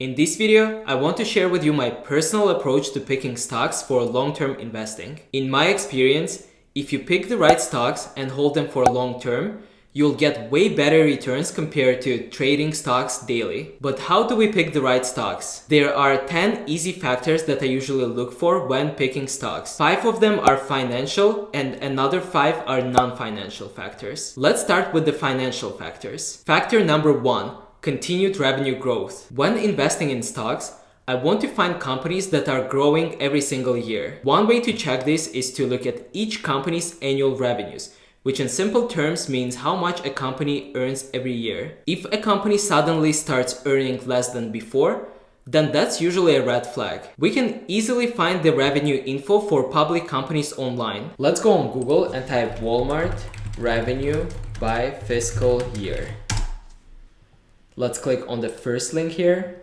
In this video, I want to share with you my personal approach to picking stocks for long-term investing. In my experience, if you pick the right stocks and hold them for long term, you'll get way better returns compared to trading stocks daily. But how do we pick the right stocks? There are 10 easy factors that I usually look for when picking stocks. 5 of them are financial and another 5 are non-financial factors. Let's start with the financial factors. Factor number 1. Continued revenue growth. When investing in stocks, I want to find companies that are growing every single year. One way to check this is to look at each company's annual revenues, which in simple terms means how much a company earns every year. If a company suddenly starts earning less than before, then that's usually a red flag. We can easily find the revenue info for public companies online. Let's go on Google and type Walmart revenue by fiscal year. Let's click on the first link here,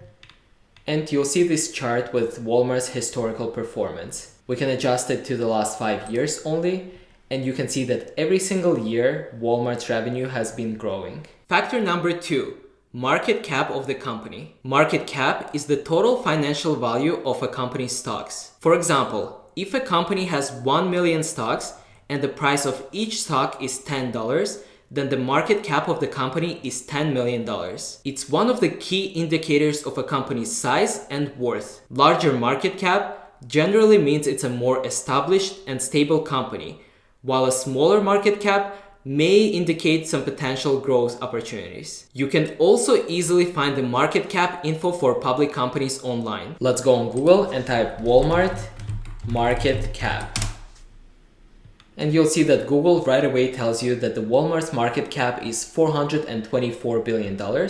and you'll see this chart with Walmart's historical performance. We can adjust it to the last 5 years only, and you can see that every single year, Walmart's revenue has been growing. Factor number 2, market cap of the company. Market cap is the total financial value of a company's stocks. For example, if a company has 1 million stocks and the price of each stock is $10, then the market cap of the company is $10 million. It's one of the key indicators of a company's size and worth. Larger market cap generally means it's a more established and stable company, while a smaller market cap may indicate some potential growth opportunities. You can also easily find the market cap info for public companies online. Let's go on Google and type Walmart market cap. And you'll see that Google right away tells you that the Walmart's market cap is $424 billion.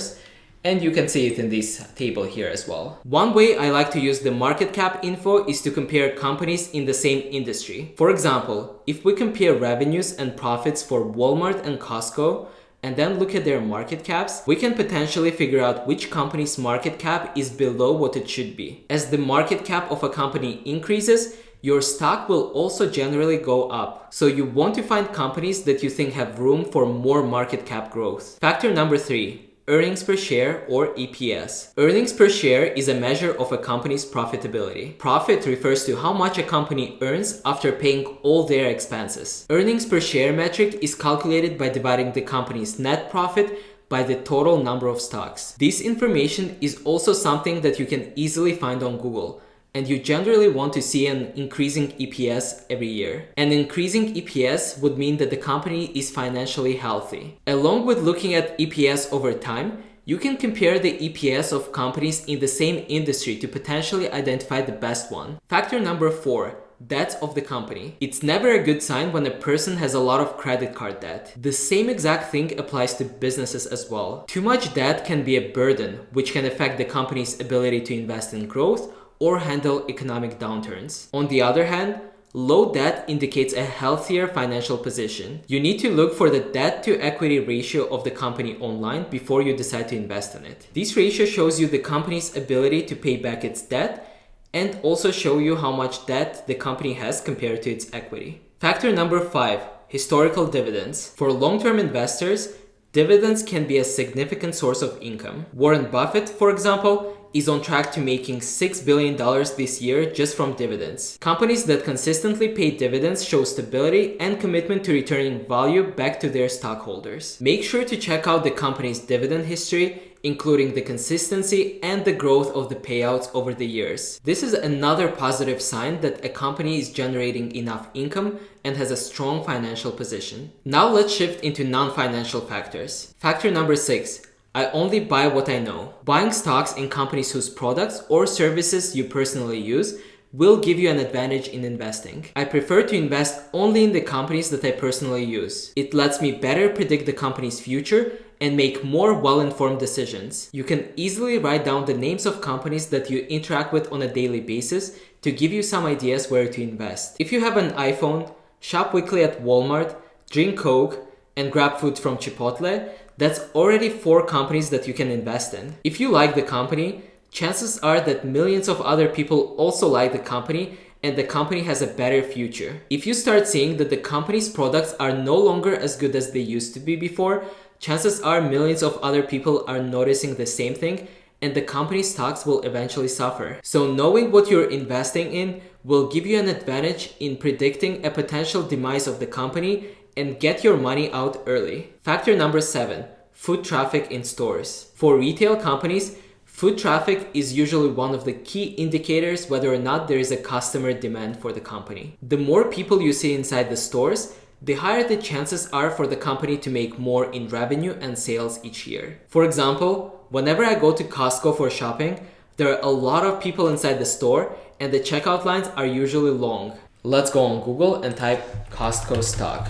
And you can see it in this table here as well. One way I like to use the market cap info is to compare companies in the same industry. For example, if we compare revenues and profits for Walmart and Costco, and then look at their market caps, we can potentially figure out which company's market cap is below what it should be. As the market cap of a company increases, your stock will also generally go up. So you want to find companies that you think have room for more market cap growth. Factor number 3. Earnings per share or EPS. Earnings per share is a measure of a company's profitability. Profit refers to how much a company earns after paying all their expenses. Earnings per share metric is calculated by dividing the company's net profit by the total number of stocks. This information is also something that you can easily find on Google, and you generally want to see an increasing EPS every year. An increasing EPS would mean that the company is financially healthy. Along with looking at EPS over time, you can compare the EPS of companies in the same industry to potentially identify the best one. Factor number 4, debt of the company. It's never a good sign when a person has a lot of credit card debt. The same exact thing applies to businesses as well. Too much debt can be a burden, which can affect the company's ability to invest in growth or handle economic downturns. On the other hand, low debt indicates a healthier financial position. You need to look for the debt to equity ratio of the company online before you decide to invest in it. This ratio shows you the company's ability to pay back its debt and also show you how much debt the company has compared to its equity. Factor number 5, historical dividends. For long-term investors, dividends can be a significant source of income. Warren Buffett, for example, is on track to making $6 billion this year just from dividends. Companies that consistently pay dividends show stability and commitment to returning value back to their stockholders. Make sure to check out the company's dividend history, including the consistency and the growth of the payouts over the years. This is another positive sign that a company is generating enough income and has a strong financial position. Now let's shift into non-financial factors. Factor number 6. I only buy what I know. Buying stocks in companies whose products or services you personally use will give you an advantage in investing. I prefer to invest only in the companies that I personally use. It lets me better predict the company's future and make more well-informed decisions. You can easily write down the names of companies that you interact with on a daily basis to give you some ideas where to invest. If you have an iPhone, shop weekly at Walmart, drink Coke, and grab food from Chipotle, that's already 4 companies that you can invest in. If you like the company, chances are that millions of other people also like the company and the company has a better future. If you start seeing that the company's products are no longer as good as they used to be before, chances are millions of other people are noticing the same thing and the company's stocks will eventually suffer. So knowing what you're investing in will give you an advantage in predicting a potential demise of the company and get your money out early. Factor number 7, foot traffic in stores. For retail companies, foot traffic is usually one of the key indicators whether or not there is a customer demand for the company. The more people you see inside the stores, the higher the chances are for the company to make more in revenue and sales each year. For example, whenever I go to Costco for shopping, there are a lot of people inside the store and the checkout lines are usually long. Let's go on Google and type Costco stock.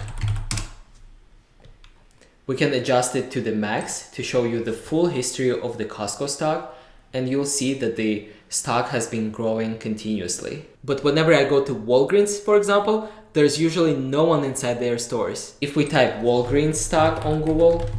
We can adjust it to the max to show you the full history of the Costco stock, and you'll see that the stock has been growing continuously. But whenever I go to Walgreens, for example, there's usually no one inside their stores. If we type Walgreens stock on Google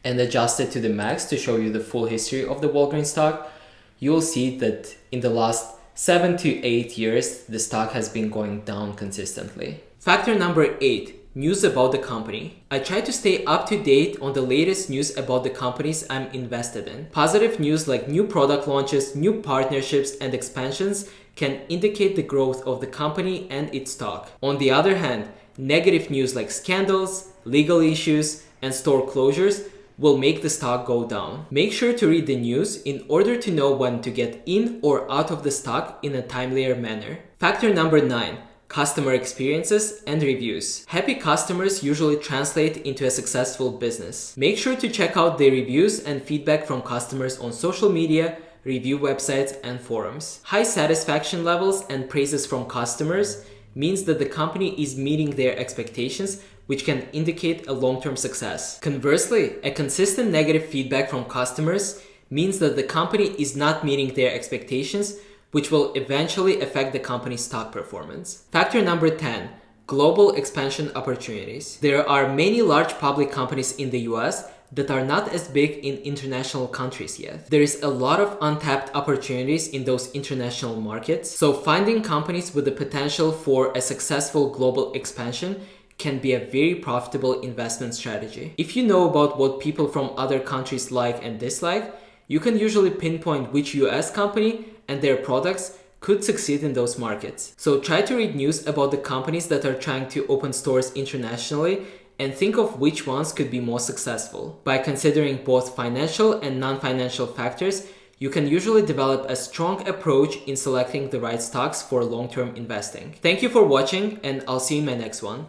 and adjust it to the max to show you the full history of the Walgreens stock, you'll see that in the last 7 to 8 years, the stock has been going down consistently. Factor number 8. News about the company. I try to stay up to date on the latest news about the companies I'm invested in. Positive news like new product launches, new partnerships, and expansions can indicate the growth of the company and its stock. On the other hand, negative news like scandals, legal issues, and store closures will make the stock go down. Make sure to read the news in order to know when to get in or out of the stock in a timelier manner. Factor number 9. Customer experiences and reviews. Happy customers usually translate into a successful business. Make sure to check out the reviews and feedback from customers on social media, review websites, and forums. High satisfaction levels and praises from customers means that the company is meeting their expectations, which can indicate a long-term success. Conversely, a consistent negative feedback from customers means that the company is not meeting their expectations, which will eventually affect the company's stock performance. Factor number 10, global expansion opportunities. There are many large public companies in the US that are not as big in international countries yet. There is a lot of untapped opportunities in those international markets, so finding companies with the potential for a successful global expansion can be a very profitable investment strategy. If you know about what people from other countries like and dislike, you can usually pinpoint which US company and their products could succeed in those markets. So try to read news about the companies that are trying to open stores internationally and think of which ones could be more successful. By considering both financial and non-financial factors, you can usually develop a strong approach in selecting the right stocks for long-term investing. Thank you for watching, and I'll see you in my next one.